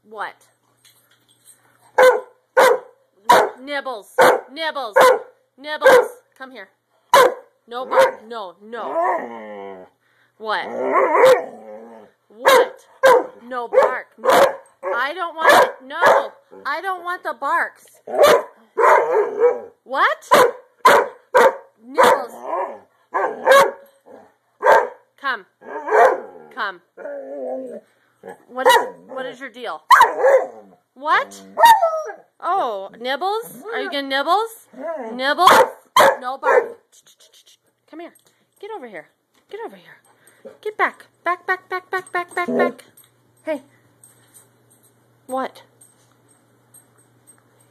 What? Nibbles. Nibbles. Nibbles. Come here. No bark. No. No. What? What? No bark. No. I don't want it. No. I don't want the barks. What? Nibbles. Come. Come. What is your deal? What? Oh, Nibbles? Are you gonna Nibbles? Nibbles? No bark. Come here. Get over here. Get over here. Get back. Back, back, back, back, back, back, back. Hey. What?